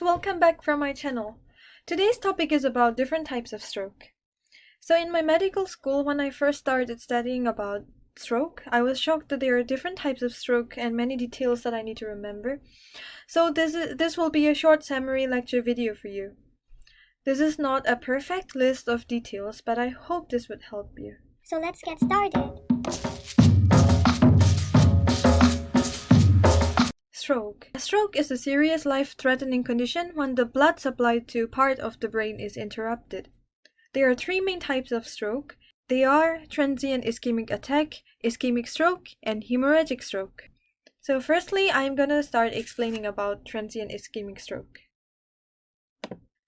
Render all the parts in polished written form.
So welcome back from my channel. Today's topic is about different types of stroke. So in my medical school, when I first started studying about stroke, I was shocked that there are different types of stroke and many details that I need to remember. So this will be a short summary lecture video for you. This is not a perfect list of details, but I hope this would help you. So let's get started. Stroke. A stroke is a serious life-threatening condition when the blood supply to part of the brain is interrupted. There are three main types of stroke. They are transient ischemic attack, ischemic stroke, and hemorrhagic stroke. So firstly, I'm gonna start explaining about transient ischemic stroke.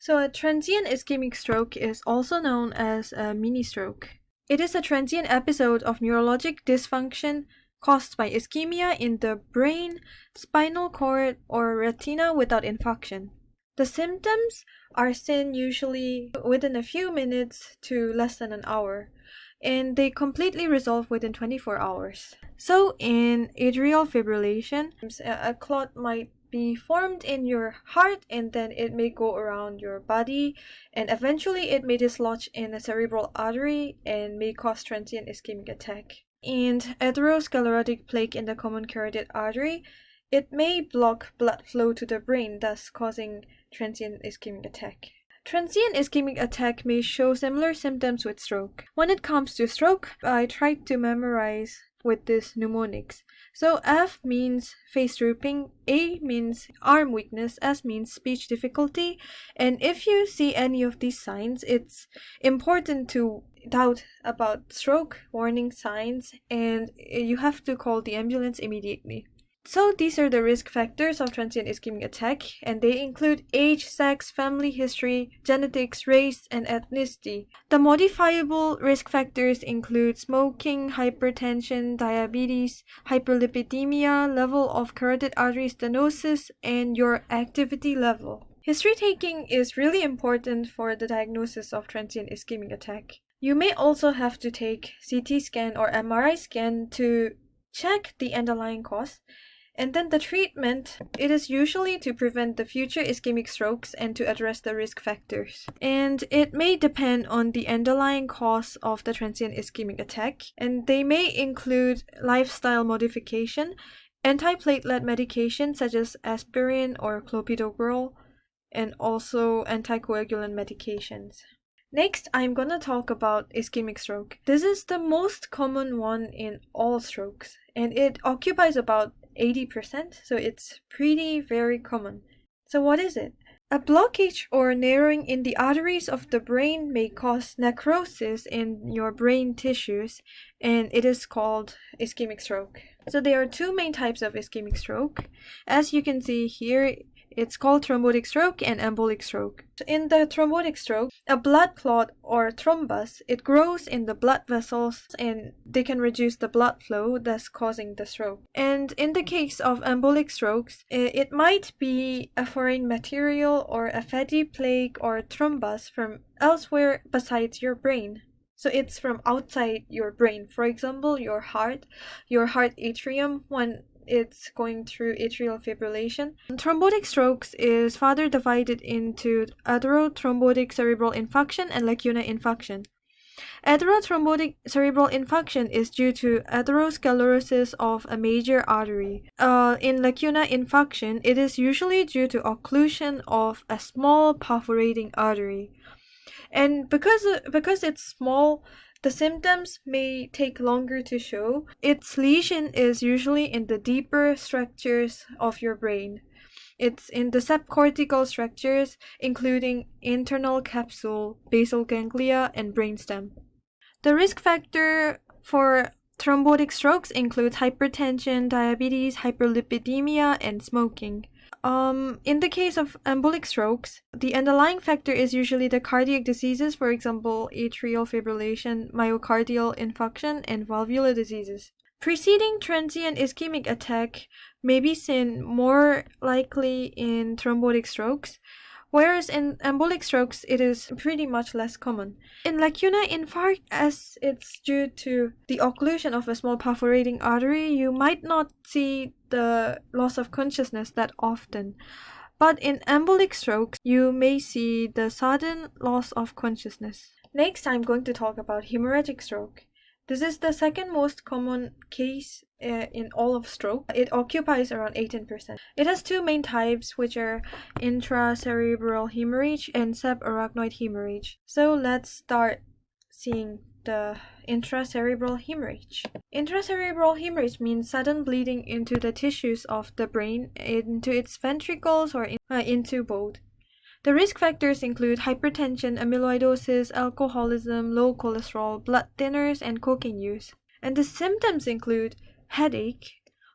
So a transient ischemic stroke is also known as a mini stroke. It is a transient episode of neurologic dysfunction caused by ischemia in the brain, spinal cord, or retina without infarction. The symptoms are seen usually within a few minutes to less than an hour, and they completely resolve within 24 hours. So in atrial fibrillation, a clot might be formed in your heart and then it may go around your body and eventually it may dislodge in a cerebral artery and may cause transient ischemic attack. And atherosclerotic plaque in the common carotid artery, it may block blood flow to the brain, thus causing transient ischemic attack. Transient ischemic attack may show similar symptoms with stroke. When it comes to stroke, I tried to memorize with these mnemonics. So F means face drooping, A means arm weakness, S means speech difficulty, and if you see any of these signs, it's important to doubt about stroke, warning signs, and you have to call the ambulance immediately. So these are the risk factors of transient ischemic attack, and they include age, sex, family history, genetics, race, and ethnicity. The modifiable risk factors include smoking, hypertension, diabetes, hyperlipidemia, level of carotid artery stenosis, and your activity level. History taking is really important for the diagnosis of transient ischemic attack. You may also have to take CT scan or MRI scan to check the underlying cause. And then the treatment, it is usually to prevent the future ischemic strokes and to address the risk factors. And it may depend on the underlying cause of the transient ischemic attack, and they may include lifestyle modification, antiplatelet medication such as aspirin or clopidogrel, and also anticoagulant medications. Next, I'm gonna talk about ischemic stroke. This is the most common one in all strokes, and it occupies about 80%, so it's very common. So what is it? A blockage or narrowing in the arteries of the brain may cause necrosis in your brain tissues, and it is called ischemic stroke. So there are two main types of ischemic stroke. As you can see here, it's called thrombotic stroke and embolic stroke. In the thrombotic stroke, a blood clot or thrombus, it grows in the blood vessels and they can reduce the blood flow, thus causing the stroke. And in the case of embolic strokes, it might be a foreign material or a fatty plaque or thrombus from elsewhere besides your brain. So it's from outside your brain. For example, your heart atrium when it's going through atrial fibrillation. Thrombotic strokes is further divided into atherothrombotic cerebral infarction and lacuna infarction. Atherothrombotic cerebral infarction is due to atherosclerosis of a major artery. In lacuna infarction, it is usually due to occlusion of a small perforating artery. And because it's small, the symptoms may take longer to show. Its lesion is usually in the deeper structures of your brain. It's in the subcortical structures, including internal capsule, basal ganglia, and brainstem. The risk factor for thrombotic strokes includes hypertension, diabetes, hyperlipidemia, and smoking. In the case of embolic strokes, the underlying factor is usually the cardiac diseases, for example, atrial fibrillation, myocardial infarction, and valvular diseases. Preceding transient ischemic attack may be seen more likely in thrombotic strokes, whereas in embolic strokes, it is pretty much less common. In lacuna infarct, as it's due to the occlusion of a small perforating artery, you might not see the loss of consciousness that often. But in embolic strokes, you may see the sudden loss of consciousness. Next, I'm going to talk about hemorrhagic stroke. This is the second most common case in all of stroke. It occupies around 18%. It has two main types, which are intracerebral hemorrhage and subarachnoid hemorrhage. So let's start seeing the intracerebral hemorrhage. Intracerebral hemorrhage means sudden bleeding into the tissues of the brain, into its ventricles or into both. The risk factors include hypertension, amyloidosis, alcoholism, low cholesterol, blood thinners, and cocaine use. And the symptoms include headache,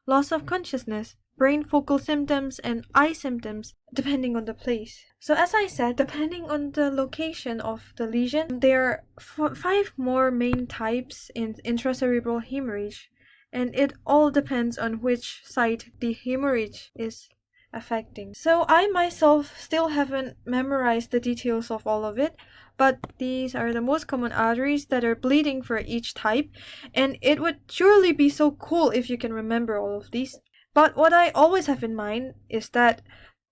loss of consciousness, brain focal symptoms, and eye symptoms, depending on the place. So as I said, depending on the location of the lesion, there are 5 more main types in intracerebral hemorrhage, and it all depends on which site the hemorrhage is affecting. So I myself still haven't memorized the details of all of it, but these are the most common arteries that are bleeding for each type, and it would surely be so cool if you can remember all of these. But what I always have in mind is that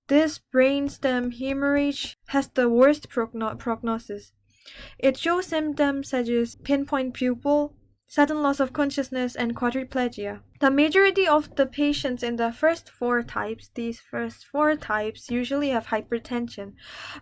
this brainstem hemorrhage has the worst prognosis. It shows symptoms such as pinpoint pupil, sudden loss of consciousness, and quadriplegia. The majority of the patients in the first 4 types, usually have hypertension.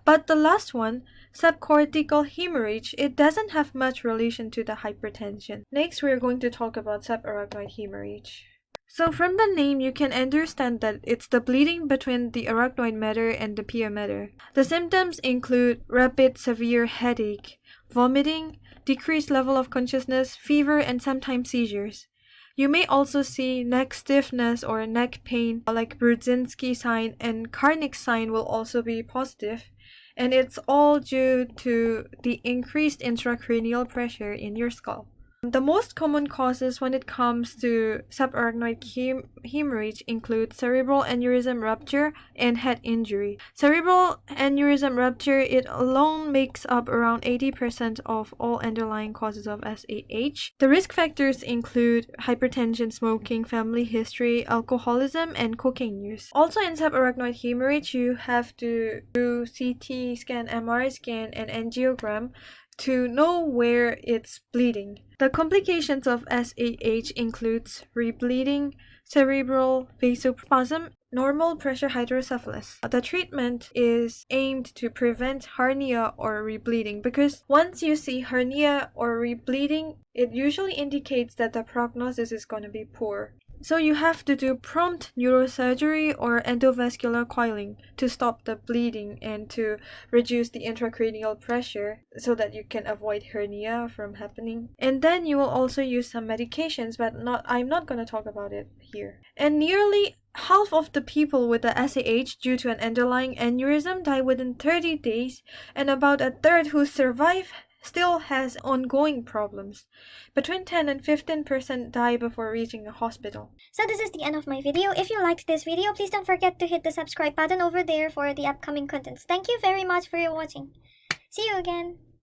But the last one, subcortical hemorrhage, it doesn't have much relation to the hypertension. Next, we're going to talk about subarachnoid hemorrhage. So from the name, you can understand that it's the bleeding between the arachnoid matter and the pia mater. The symptoms include rapid severe headache, vomiting, decreased level of consciousness, fever, and sometimes seizures. You may also see neck stiffness or neck pain, like Brudzinski sign, and Karnick's sign will also be positive, and it's all due to the increased intracranial pressure in your skull. The most common causes when it comes to subarachnoid hemorrhage include cerebral aneurysm rupture and head injury. Cerebral aneurysm rupture, it alone makes up around 80% of all underlying causes of SAH. The risk factors include hypertension, smoking, family history, alcoholism, and cocaine use. Also in subarachnoid hemorrhage, you have to do CT scan, MRI scan, and angiogram to know where it's bleeding. The complications of SAH includes rebleeding, cerebral vasospasm, normal pressure hydrocephalus. The treatment is aimed to prevent hernia or rebleeding, because once you see hernia or rebleeding, it usually indicates that the prognosis is going to be poor. So you have to do prompt neurosurgery or endovascular coiling to stop the bleeding and to reduce the intracranial pressure so that you can avoid hernia from happening. And then you will also use some medications, but I'm not going to talk about it here. And nearly half of the people with the SAH due to an underlying aneurysm die within 30 days, and about a third who survive still has ongoing problems. Between 10 and 15% die before reaching a hospital. So this is the end of my video. If you liked this video, please don't forget to hit the subscribe button over there for the upcoming contents. Thank you very much for your watching. See you again.